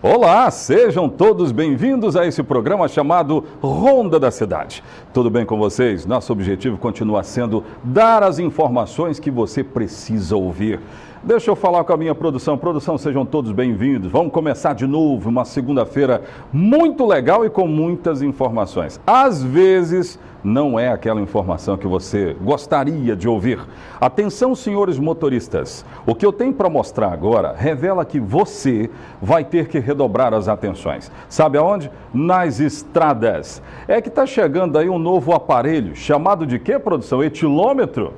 Olá, sejam todos bem-vindos a esse programa chamado Ronda da Cidade. Tudo bem com vocês? Nosso objetivo continua sendo dar as informações que você precisa ouvir. Deixa eu falar com a minha produção. Produção, sejam todos bem-vindos. Vamos começar de novo uma segunda-feira muito legal e com muitas informações. Às vezes, não é aquela informação que você gostaria de ouvir. Atenção, senhores motoristas. O que eu tenho para mostrar agora revela que você vai ter que redobrar as atenções. Sabe aonde? Nas estradas. É que está chegando aí um novo aparelho, chamado de quê, produção? Etilômetro?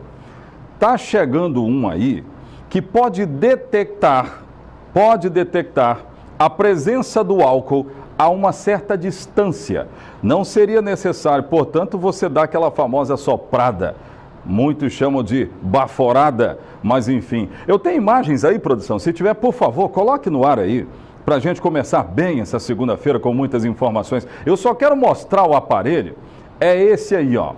Está chegando um aí que pode detectar a presença do álcool a uma certa distância. Não seria necessário, portanto, você dar aquela famosa soprada. Muitos chamam de baforada, mas enfim. Eu tenho imagens aí, produção. Se tiver, por favor, coloque no ar aí, para a gente começar bem essa segunda-feira com muitas informações. Eu só quero mostrar o aparelho. É esse aí, ó.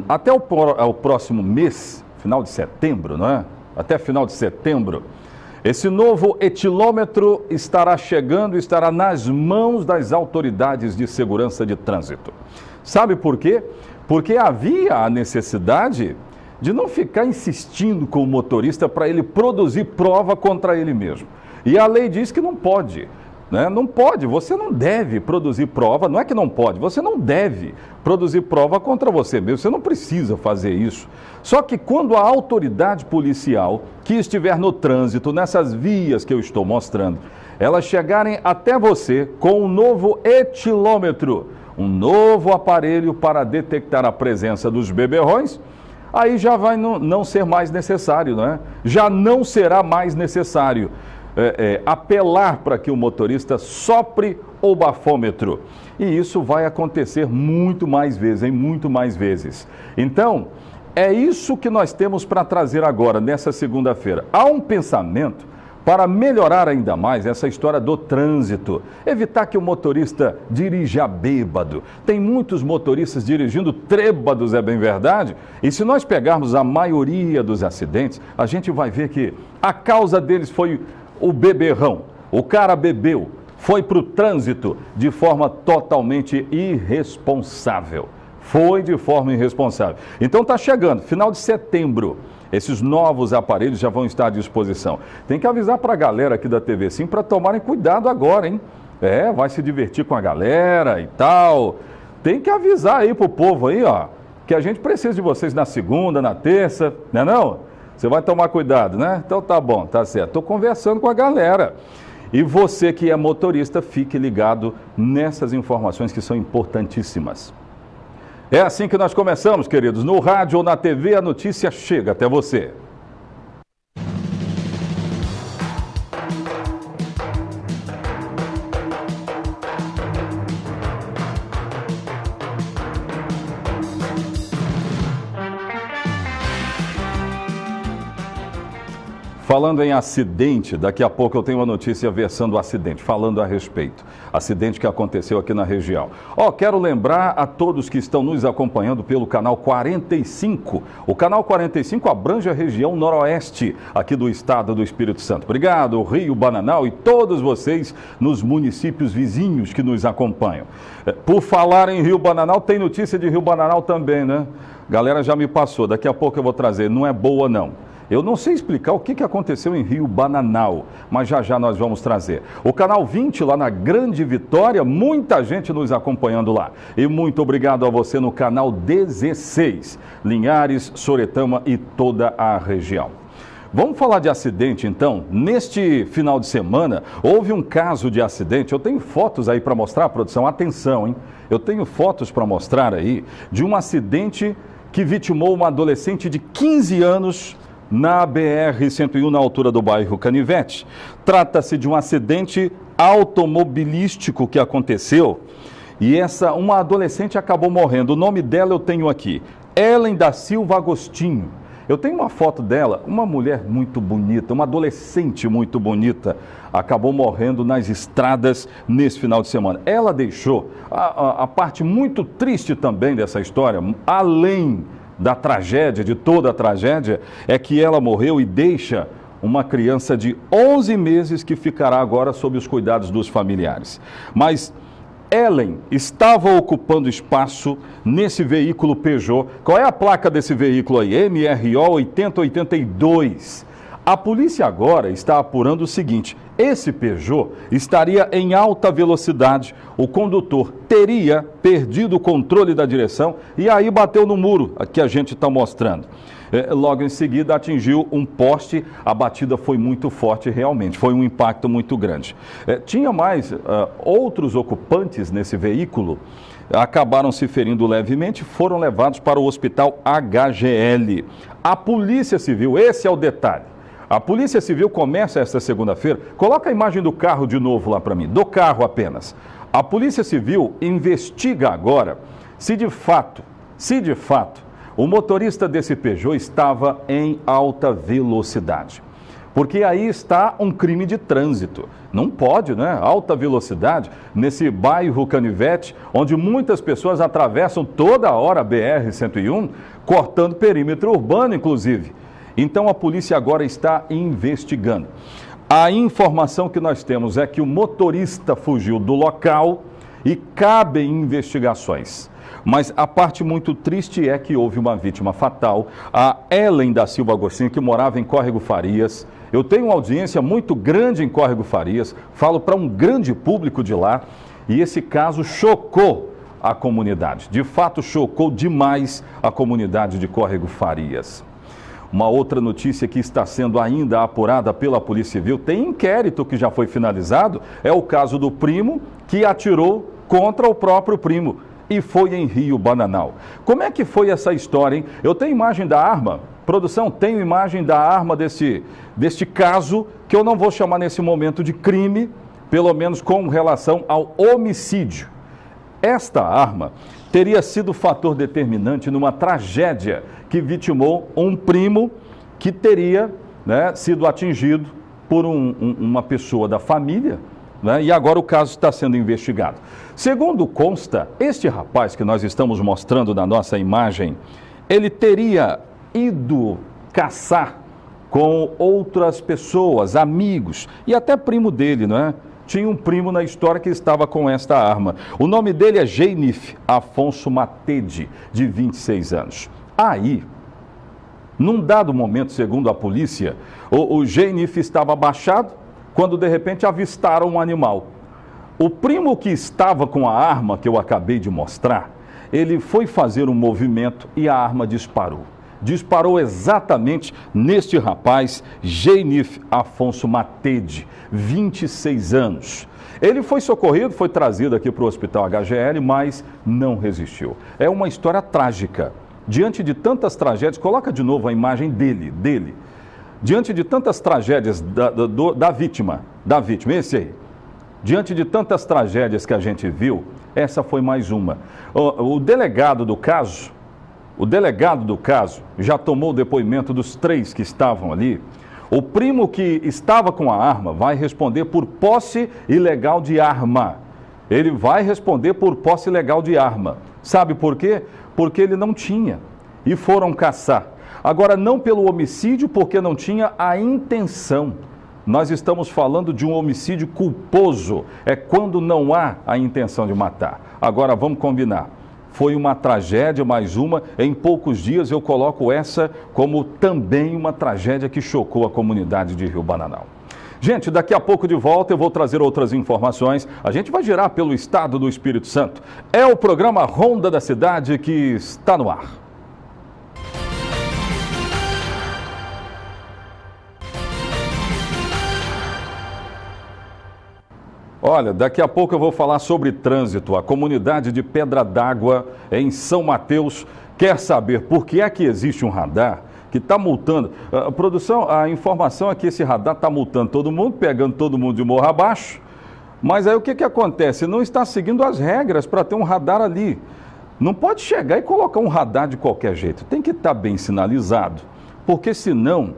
Até o próximo mês, final de setembro, não é? Até final de setembro, esse novo etilômetro estará chegando, estará nas mãos das autoridades de segurança de trânsito. Sabe por quê? Porque havia a necessidade de não ficar insistindo com o motorista para ele produzir prova contra ele mesmo. E a lei diz que não pode. Não pode, você não deve produzir prova, não é que não pode, você não deve produzir prova contra você mesmo, você não precisa fazer isso. Só que quando a autoridade policial que estiver no trânsito, nessas vias que eu estou mostrando, elas chegarem até você com um novo etilômetro, um novo aparelho para detectar a presença dos beberrões, aí já vai não ser mais necessário, não é? Já não será mais necessário apelar para que o motorista sopre o bafômetro. E isso vai acontecer muito mais vezes. Então, é isso que nós temos para trazer agora, nessa segunda-feira. Há um pensamento para melhorar ainda mais essa história do trânsito. Evitar que o motorista dirija bêbado. Tem muitos motoristas dirigindo trêbados, é bem verdade? E se nós pegarmos a maioria dos acidentes, a gente vai ver que a causa deles foi o beberrão. O cara bebeu, foi para o trânsito de forma totalmente irresponsável. Foi de forma irresponsável. Então está chegando, final de setembro, esses novos aparelhos já vão estar à disposição. Tem que avisar para a galera aqui da TV Sim para tomarem cuidado agora, hein? Vai se divertir com a galera e tal. Tem que avisar aí pro povo aí, ó, que a gente precisa de vocês na segunda, na terça, né não? Você vai tomar cuidado, né? Então tá bom, tá certo. Estou conversando com a galera. E você que é motorista, fique ligado nessas informações que são importantíssimas. É assim que nós começamos, queridos. No rádio ou na TV, a notícia chega até você. Falando em acidente, daqui a pouco eu tenho uma notícia versando o acidente, falando a respeito. Acidente que aconteceu aqui na região. Quero lembrar a todos que estão nos acompanhando pelo canal 45. O canal 45 abrange a região noroeste aqui do estado do Espírito Santo. Obrigado, Rio Bananal e todos vocês nos municípios vizinhos que nos acompanham. Por falar em Rio Bananal, tem notícia de Rio Bananal também, né? Galera já me passou, daqui a pouco eu vou trazer, não é boa não. Eu não sei explicar o que aconteceu em Rio Bananal, mas já nós vamos trazer. O canal 20 lá na Grande Vitória, muita gente nos acompanhando lá. E muito obrigado a você no canal 16, Linhares, Soretama e toda a região. Vamos falar de acidente então. Neste final de semana houve um caso de acidente. Eu tenho fotos aí para mostrar, produção. Atenção, hein? Eu tenho fotos para mostrar aí de um acidente que vitimou uma adolescente de 15 anos na BR-101, na altura do bairro Canivete. Trata-se de um acidente automobilístico que aconteceu e uma adolescente acabou morrendo. O nome dela eu tenho aqui, Ellen da Silva Agostinho. Eu tenho uma foto dela, uma mulher muito bonita, uma adolescente muito bonita, acabou morrendo nas estradas nesse final de semana. Ela deixou a parte muito triste também dessa história, além da tragédia, de toda a tragédia, é que ela morreu e deixa uma criança de 11 meses que ficará agora sob os cuidados dos familiares. Mas Ellen estava ocupando espaço nesse veículo Peugeot. Qual é a placa desse veículo aí? MRO 8082. A polícia agora está apurando o seguinte: esse Peugeot estaria em alta velocidade, o condutor teria perdido o controle da direção e aí bateu no muro que a gente está mostrando. Logo em seguida atingiu um poste, a batida foi muito forte realmente, foi um impacto muito grande. Tinha mais outros ocupantes nesse veículo, acabaram se ferindo levemente, foram levados para o hospital HGL. A Polícia Civil, esse é o detalhe. A Polícia Civil começa esta segunda-feira. Coloca a imagem do carro de novo lá para mim, do carro apenas. A Polícia Civil investiga agora se de fato, o motorista desse Peugeot estava em alta velocidade. Porque aí está um crime de trânsito. Não pode, né? Alta velocidade nesse bairro Canivete, onde muitas pessoas atravessam toda hora a BR-101, cortando perímetro urbano, inclusive. Então a polícia agora está investigando. A informação que nós temos é que o motorista fugiu do local e cabem investigações. Mas a parte muito triste é que houve uma vítima fatal, a Ellen da Silva Agostinho, que morava em Córrego Farias. Eu tenho uma audiência muito grande em Córrego Farias, falo para um grande público de lá, e esse caso chocou a comunidade. De fato, chocou demais a comunidade de Córrego Farias. Uma outra notícia que está sendo ainda apurada pela Polícia Civil, tem inquérito que já foi finalizado, é o caso do primo que atirou contra o próprio primo e foi em Rio Bananal. Como é que foi essa história, hein? Eu tenho imagem da arma, produção, tenho imagem da arma deste caso, que eu não vou chamar nesse momento de crime, pelo menos com relação ao homicídio. Esta arma teria sido fator determinante numa tragédia que vitimou um primo que teria, né, sido atingido por uma pessoa da família, né, e agora o caso está sendo investigado. Segundo consta, este rapaz que nós estamos mostrando na nossa imagem, ele teria ido caçar com outras pessoas, amigos e até primo dele, não é? Tinha um primo na história que estava com esta arma. O nome dele é Geinif Afonso Matede, de 26 anos. Aí, num dado momento, segundo a polícia, o Geinif estava abaixado quando de repente avistaram um animal. O primo que estava com a arma que eu acabei de mostrar, ele foi fazer um movimento e a arma disparou. Disparou exatamente neste rapaz, Geinif Afonso Matede, 26 anos. Ele foi socorrido, foi trazido aqui para o hospital HGL, mas não resistiu. É uma história trágica. Diante de tantas tragédias, coloca de novo a imagem dele. Diante de tantas tragédias da vítima, esse aí. Diante de tantas tragédias que a gente viu, essa foi mais uma. O delegado do caso já tomou o depoimento dos 3 que estavam ali. O primo que estava com a arma vai responder por posse ilegal de arma. Ele vai responder por posse ilegal de arma. Sabe por quê? Porque ele não tinha e foram caçar. Agora, não pelo homicídio, porque não tinha a intenção. Nós estamos falando de um homicídio culposo. É quando não há a intenção de matar. Agora, vamos combinar. Foi uma tragédia, mais uma. Em poucos dias eu coloco essa como também uma tragédia que chocou a comunidade de Rio Bananal. Gente, daqui a pouco de volta eu vou trazer outras informações. A gente vai girar pelo estado do Espírito Santo. É o programa Ronda da Cidade que está no ar. Olha, daqui a pouco eu vou falar sobre trânsito. A comunidade de Pedra d'Água, em São Mateus, quer saber por que é que existe um radar que está multando. Produção, a informação é que esse radar está multando todo mundo, pegando todo mundo de morro abaixo. Mas aí o que acontece? Não está seguindo as regras para ter um radar ali. Não pode chegar e colocar um radar de qualquer jeito. Tem que estar bem sinalizado, porque senão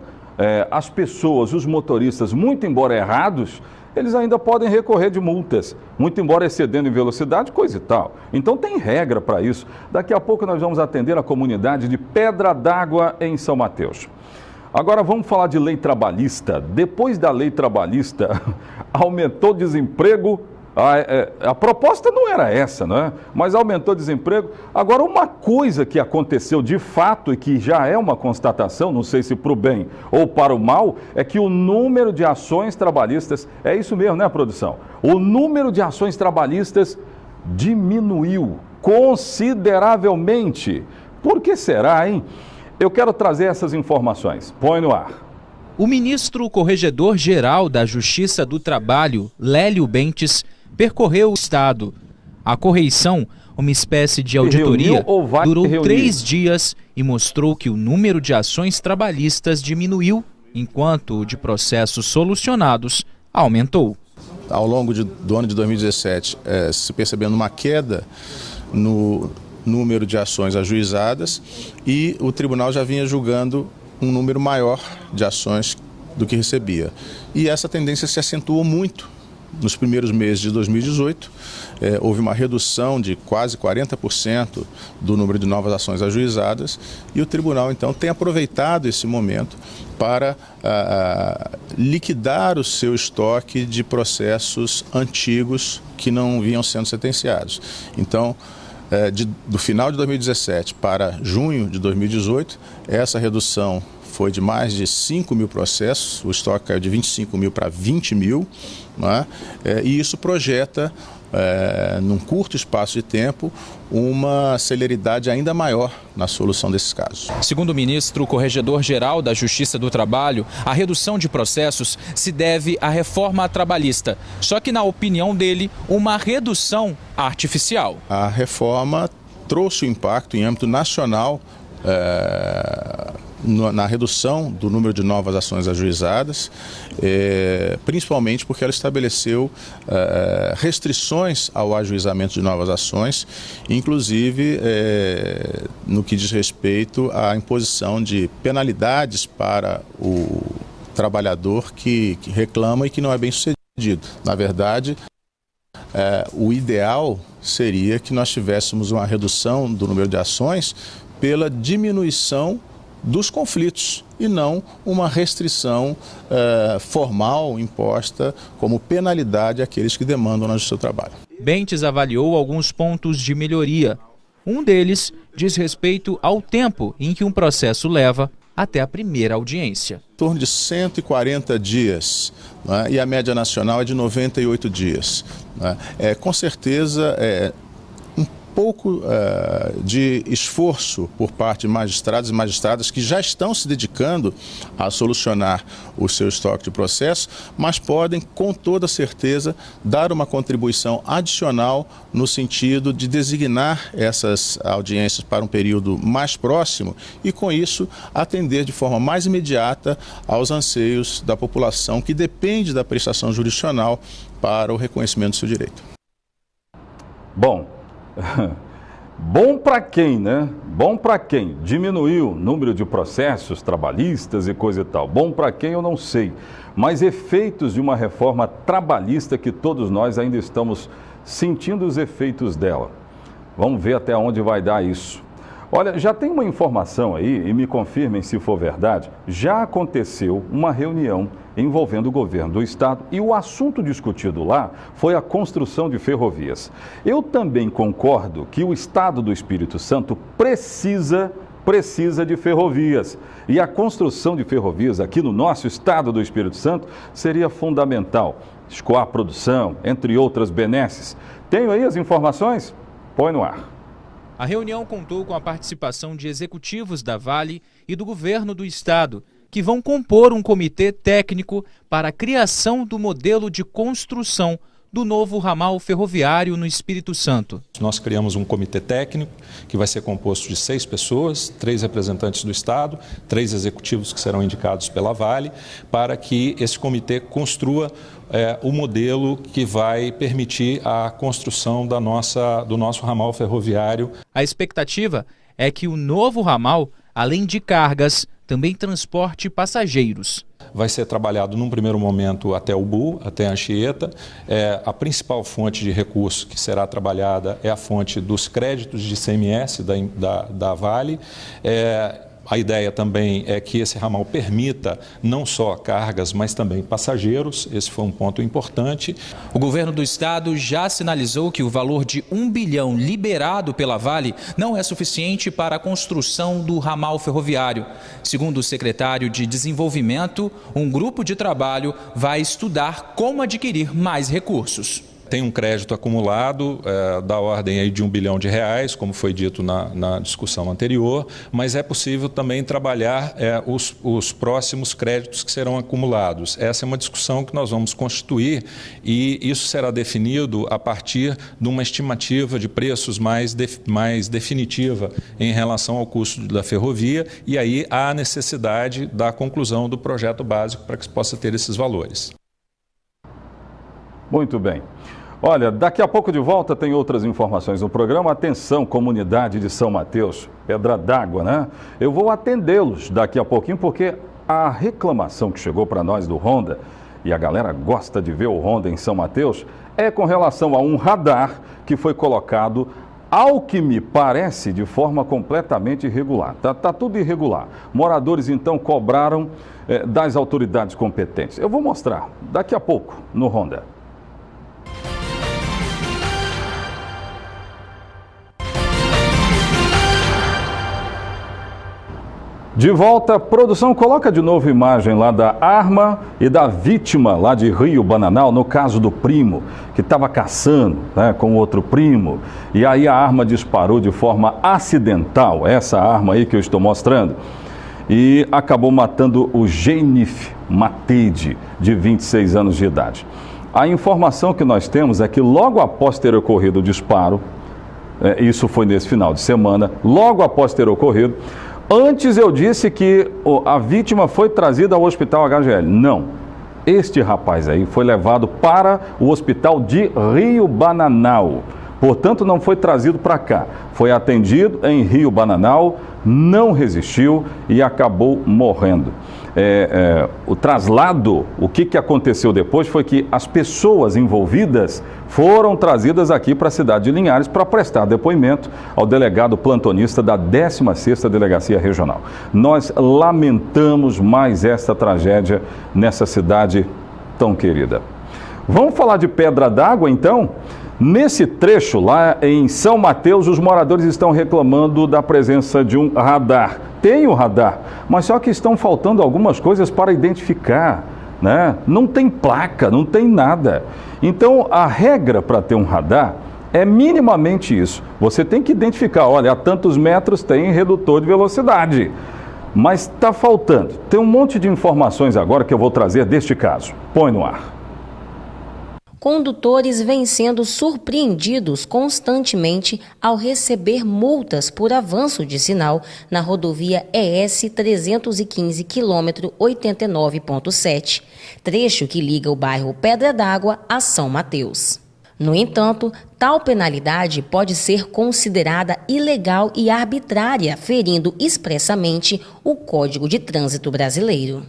as pessoas, os motoristas, muito embora errados, eles ainda podem recorrer de multas, muito embora excedendo em velocidade, coisa e tal. Então tem regra para isso. Daqui a pouco nós vamos atender a comunidade de Pedra d'Água em São Mateus. Agora vamos falar de lei trabalhista. Depois da lei trabalhista, aumentou o desemprego. A proposta não era essa, né? Mas aumentou o desemprego. Agora, uma coisa que aconteceu de fato e que já é uma constatação, não sei se para o bem ou para o mal, é que o número de ações trabalhistas, é isso mesmo, né, produção? O número de ações trabalhistas diminuiu consideravelmente. Por que será, hein? Eu quero trazer essas informações. Põe no ar. O ministro corregedor-geral da Justiça do Trabalho, Lélio Bentes, percorreu o estado. A correição, uma espécie de auditoria, durou 3 dias e mostrou que o número de ações trabalhistas diminuiu, enquanto o de processos solucionados aumentou. Ao longo do ano de 2017, se percebendo uma queda no número de ações ajuizadas e o tribunal já vinha julgando um número maior de ações do que recebia. E essa tendência se acentuou muito. Nos primeiros meses de 2018, houve uma redução de quase 40% do número de novas ações ajuizadas e o tribunal, então, tem aproveitado esse momento para liquidar o seu estoque de processos antigos que não vinham sendo sentenciados. Então, do final de 2017 para junho de 2018, essa redução foi de mais de 5 mil processos, o estoque caiu de 25 mil para 20 mil, né? E isso projeta, num curto espaço de tempo, uma celeridade ainda maior na solução desses casos. Segundo o ministro corregedor-geral da Justiça do Trabalho, a redução de processos se deve à reforma trabalhista, só que, na opinião dele, uma redução artificial. A reforma trouxe um impacto em âmbito nacional na redução do número de novas ações ajuizadas, principalmente porque ela estabeleceu restrições ao ajuizamento de novas ações, inclusive no que diz respeito à imposição de penalidades para o trabalhador que reclama e que não é bem sucedido. Na verdade, o ideal seria que nós tivéssemos uma redução do número de ações pela diminuição dos conflitos e não uma restrição formal imposta como penalidade àqueles que demandam no seu trabalho. Bentes avaliou alguns pontos de melhoria. Um deles diz respeito ao tempo em que um processo leva até a primeira audiência. Em torno de 140 dias, né? E a média nacional é de 98 dias. Né? Com certeza, pouco de esforço por parte de magistrados e magistradas que já estão se dedicando a solucionar o seu estoque de processo, mas podem, com toda certeza, dar uma contribuição adicional no sentido de designar essas audiências para um período mais próximo e, com isso, atender de forma mais imediata aos anseios da população que depende da prestação jurisdicional para o reconhecimento do seu direito. Bom, bom para quem, né? Bom para quem? Diminuiu o número de processos trabalhistas e coisa e tal. Bom para quem eu não sei. Mas efeitos de uma reforma trabalhista que todos nós ainda estamos sentindo os efeitos dela. Vamos ver até onde vai dar isso. Olha, já tem uma informação aí, e me confirmem se for verdade, já aconteceu uma reunião envolvendo o governo do estado e o assunto discutido lá foi a construção de ferrovias. Eu também concordo que o estado do Espírito Santo precisa de ferrovias. E a construção de ferrovias aqui no nosso estado do Espírito Santo seria fundamental. Escoar a produção, entre outras benesses. Tenho aí as informações? Põe no ar. A reunião contou com a participação de executivos da Vale e do governo do estado, que vão compor um comitê técnico para a criação do modelo de construção do novo ramal ferroviário no Espírito Santo. Nós criamos um comitê técnico que vai ser composto de 6 pessoas, 3 representantes do estado, 3 executivos que serão indicados pela Vale, para que esse comitê construa o modelo que vai permitir a construção do nosso ramal ferroviário. A expectativa é que o novo ramal, além de cargas, também transporte passageiros. Vai ser trabalhado num primeiro momento até o Bu, até a Anchieta. A principal fonte de recurso que será trabalhada é a fonte dos créditos de ICMS da Vale. A ideia também é que esse ramal permita não só cargas, mas também passageiros. Esse foi um ponto importante. O governo do estado já sinalizou que o valor de 1 bilhão liberado pela Vale não é suficiente para a construção do ramal ferroviário. Segundo o secretário de Desenvolvimento, um grupo de trabalho vai estudar como adquirir mais recursos. Tem um crédito acumulado da ordem aí de R$1 bilhão, como foi dito na discussão anterior, mas é possível também trabalhar os próximos créditos que serão acumulados. Essa é uma discussão que nós vamos constituir e isso será definido a partir de uma estimativa de preços mais definitiva em relação ao custo da ferrovia, e aí há a necessidade da conclusão do projeto básico para que se possa ter esses valores. Muito bem. Olha, daqui a pouco de volta tem outras informações no programa. Atenção, comunidade de São Mateus, Pedra d'Água, né? Eu vou atendê-los daqui a pouquinho, porque a reclamação que chegou para nós do Honda, e a galera gosta de ver o Honda em São Mateus, é com relação a um radar que foi colocado, ao que me parece, de forma completamente irregular. Tá tudo irregular. Moradores, então, cobraram das autoridades competentes. Eu vou mostrar daqui a pouco no Honda. De volta, produção, coloca de novo imagem lá da arma e da vítima lá de Rio Bananal, no caso do primo, que estava caçando, né, com outro primo, e aí a arma disparou de forma acidental, essa arma aí que eu estou mostrando, e acabou matando o Genif Mateide, de 26 anos de idade. A informação que nós temos é que logo após ter ocorrido o disparo, isso foi nesse final de semana, logo após ter ocorrido, antes eu disse que a vítima foi trazida ao hospital HGL. Não. Este rapaz aí foi levado para o hospital de Rio Bananal. Portanto, não foi trazido para cá. Foi atendido em Rio Bananal, não resistiu e acabou morrendo. O traslado, o que aconteceu depois foi que as pessoas envolvidas foram trazidas aqui para a cidade de Linhares para prestar depoimento ao delegado plantonista da 16ª Delegacia Regional. Nós lamentamos mais esta tragédia nessa cidade tão querida. Vamos falar de Pedra d'Água, então? Nesse trecho lá em São Mateus, os moradores estão reclamando da presença de um radar. Tem o radar, mas só que estão faltando algumas coisas para identificar, né? Não tem placa, não tem nada. Então, a regra para ter um radar é minimamente isso. Você tem que identificar, olha, a tantos metros tem redutor de velocidade. Mas está faltando. Tem um monte de informações agora que eu vou trazer deste caso. Põe no ar. Condutores vêm sendo surpreendidos constantemente ao receber multas por avanço de sinal na rodovia ES 315 km 89.7, trecho que liga o bairro Pedra d'Água a São Mateus. No entanto, tal penalidade pode ser considerada ilegal e arbitrária, ferindo expressamente o Código de Trânsito Brasileiro.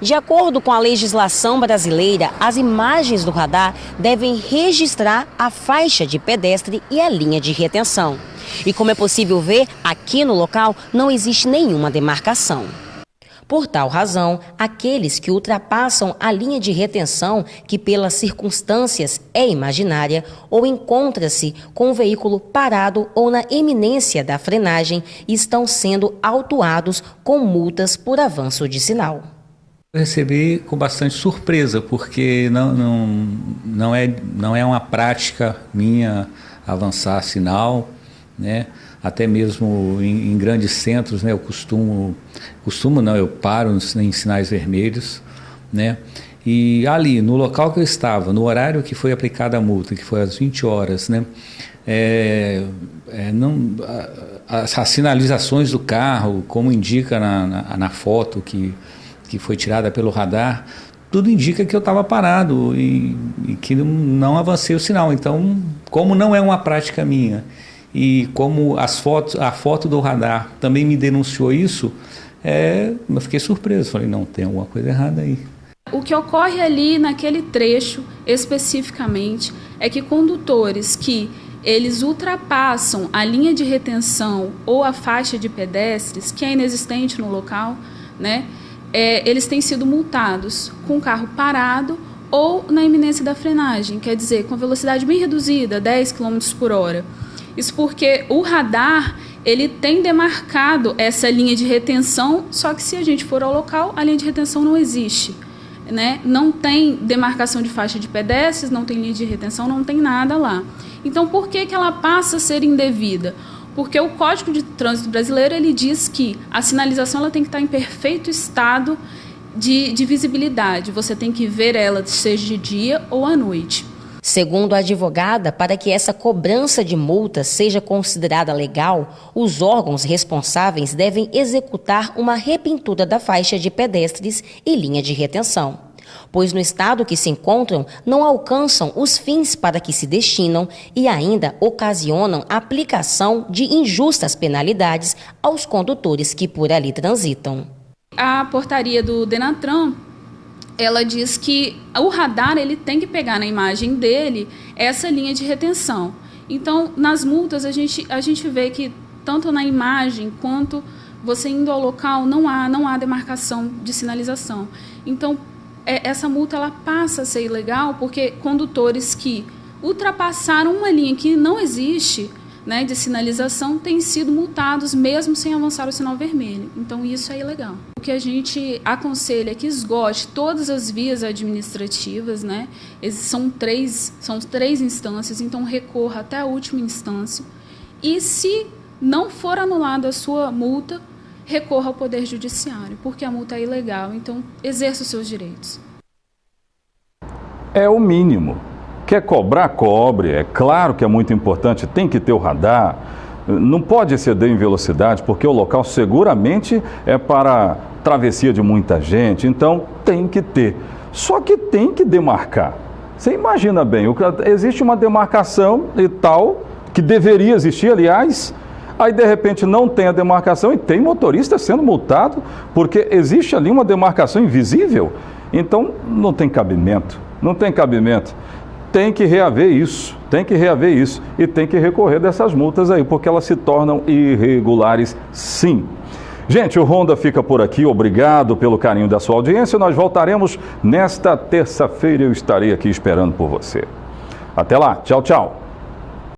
De acordo com a legislação brasileira, as imagens do radar devem registrar a faixa de pedestre e a linha de retenção. E como é possível ver, aqui no local não existe nenhuma demarcação. Por tal razão, aqueles que ultrapassam a linha de retenção, que pelas circunstâncias é imaginária, ou encontra-se com o veículo parado ou na iminência da frenagem, estão sendo autuados com multas por avanço de sinal. Eu recebi com bastante surpresa, porque não é uma prática minha avançar sinal, né? Até mesmo em grandes centros, né? Eu paro em sinais vermelhos, né? E ali, no local que eu estava, no horário que foi aplicada a multa, que foi às 20 horas, né? As sinalizações do carro, como indica na foto que foi tirada pelo radar, tudo indica que eu estava parado e que não avancei o sinal. Então, como não é uma prática minha e como a foto do radar também me denunciou isso, eu fiquei surpreso. Falei, não, tem alguma coisa errada aí. O que ocorre ali naquele trecho, especificamente, é que condutores que eles ultrapassam a linha de retenção ou a faixa de pedestres, que é inexistente no local, né? Eles têm sido multados com o carro parado ou na iminência da frenagem, quer dizer, com velocidade bem reduzida, 10 km por hora. Isso porque o radar, ele tem demarcado essa linha de retenção, só que se a gente for ao local, a linha de retenção não existe, né? Não tem demarcação de faixa de pedestres, não tem linha de retenção, não tem nada lá. Então, por que ela passa a ser indevida? Porque o Código de Trânsito Brasileiro, ele diz que a sinalização ela tem que estar em perfeito estado de visibilidade. Você tem que ver ela, seja de dia ou à noite. Segundo a advogada, para que essa cobrança de multa seja considerada legal, os órgãos responsáveis devem executar uma repintura da faixa de pedestres e linha de retenção, pois no estado que se encontram não alcançam os fins para que se destinam e ainda ocasionam a aplicação de injustas penalidades aos condutores que por ali transitam. A portaria do Denatran, ela diz que o radar ele tem que pegar na imagem dele essa linha de retenção. Então, nas multas, a gente vê que tanto na imagem quanto você indo ao local, não há demarcação de sinalização. Então, essa multa ela passa a ser ilegal porque condutores que ultrapassaram uma linha que não existe, né, de sinalização têm sido multados mesmo sem avançar o sinal vermelho. Então, isso é ilegal. O que a gente aconselha é que esgote todas as vias administrativas, né? São três instâncias, então recorra até a última instância. E se não for anulada a sua multa, recorra ao Poder Judiciário, porque a multa é ilegal, então exerça os seus direitos. É o mínimo. Quer cobrar, cobre. É claro que é muito importante, tem que ter o radar. Não pode exceder em velocidade, porque o local seguramente é para travessia de muita gente, então tem que ter. Só que tem que demarcar. Você imagina bem, existe uma demarcação e tal, que deveria existir, aliás, aí de repente não tem a demarcação e tem motorista sendo multado, porque existe ali uma demarcação invisível. Então não tem cabimento, não tem cabimento. Tem que reaver isso e tem que recorrer dessas multas aí, porque elas se tornam irregulares sim. Gente, o Ronda fica por aqui, obrigado pelo carinho da sua audiência, nós voltaremos nesta terça-feira, eu estarei aqui esperando por você. Até lá, tchau, tchau.